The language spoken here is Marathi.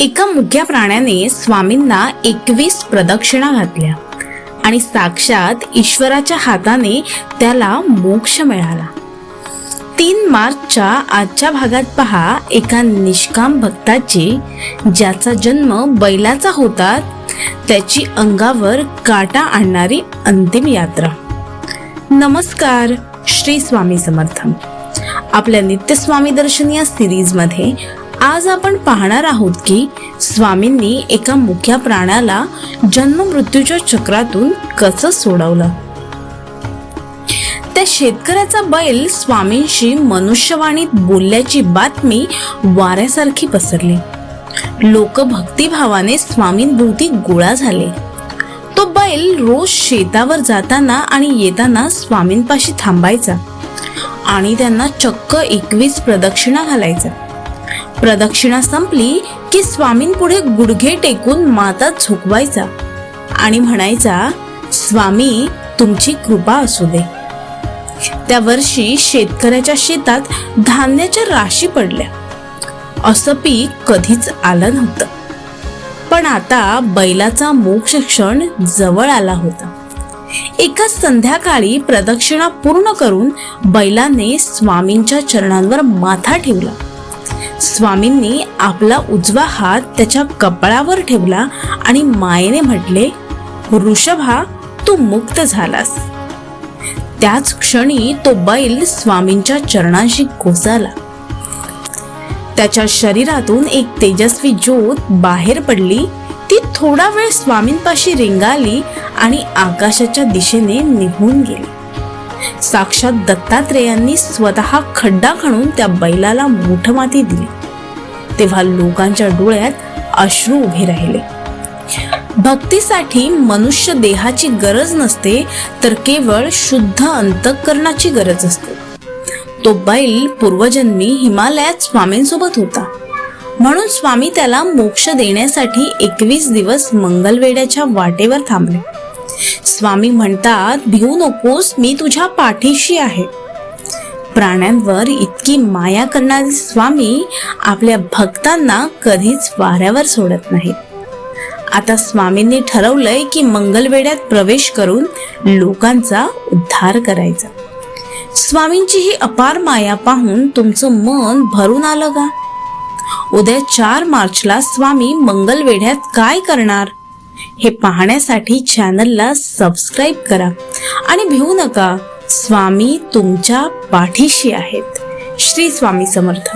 एका मुक्या प्राण्याने स्वामींना 21 प्रदक्षिणा घातल्या आणि साक्षात ईश्वराच्या हाताने त्याला मोक्ष मिळाला। 3 मार्चच्या आजच्या भागात पहा एका निष्काम भक्ताची, ज्याचा जन्म बैलाचा होता, त्याची अंगावर काटा आणणारी अंतिम यात्रा। नमस्कार, श्री स्वामी समर्थ। आपल्या नित्य स्वामी दर्शन या सिरीज मध्ये आज आपण पाहणार आहोत की स्वामींनी एका मुक्या प्राण्याला जन्म मृत्यूच्या चक्रातून कसं सोडवलं। त्या शेतकऱ्याचा बैल स्वामींशी मनुष्यवाणीत बोलल्याची बातमी वाऱ्यासारखी पसरली। लोक भक्तिभावाने स्वामींभोवती गोळा झाले। तो बैल रोज शेतावर जाताना आणि येताना स्वामींपाशी थांबायचा आणि त्यांना चक्क 21 प्रदक्षिणा घालायचा। प्रदक्षिणा संपली की स्वामींपुढे गुडघे टेकून माथा झुकवायचा आणि म्हणायचा, स्वामी तुमची कृपा असू दे। त्या वर्षी शेतकऱ्याच्या शेतात धान्याच्या राशी पडल्या। असं पीक कधीच आलं नव्हतं, पण आता बैलाचा मोक्ष क्षण जवळ आला होता। एका संध्याकाळी प्रदक्षिणा पूर्ण करून बैलाने स्वामींच्या चरणांवर माथा ठेवला। स्वामींनी आपला उजवा हात त्याच्या कपाळावर ठेवला आणि मायेने म्हटले, ऋषभा तू मुक्त झालास। त्याच क्षणी तो बैल स्वामींच्या चरणांशी कोसळला। त्याच्या शरीरातून एक तेजस्वी ज्योत बाहेर पडली। ती थोडा वेळ स्वामींपाशी रिंगाळली आणि आकाशाच्या दिशेने निघून गेली। साक्षात दत्तात्रेयांनी स्वतः खड्डा खणून त्या बैलाला मुठमाती दिली। तेव्हा लोकांच्या डोळ्यात अश्रू उभे राहिले। भक्तीसाठी मनुष्य देहाची गरज नसते, तर केवळ शुद्ध अंतःकरणाची गरज असते। तो बैल पूर्वजन्मी हिमालयात स्वामींसोबत होता, म्हणून स्वामी त्याला मोक्ष देण्यासाठी 21 दिवस मंगलवेढ्याच्या वाटेवर थांबले। स्वामी म्हणतात, भिवू नकोस, मी तुझ्या पाठीशी आहे। प्राण्यांवर इतकी माया करणारे स्वामी आपल्या भक्तांना कधीच वाऱ्यावर सोडत नाहीत। आता स्वामींनी ठरवलंय की मंगलवेढ्यात प्रवेश करून लोकांचा उद्धार करायचा। स्वामींची ही अपार माया पाहून तुमचं मन भरून आलं का? उद्या 4 मार्चला स्वामी मंगलवेढ्यात काय करणार हे पाहण्यासाठी चॅनलला सबस्क्राईब करा आणि भिवू नका, स्वामी तुमच्या पाठीशी आहेत। श्री स्वामी समर्थ।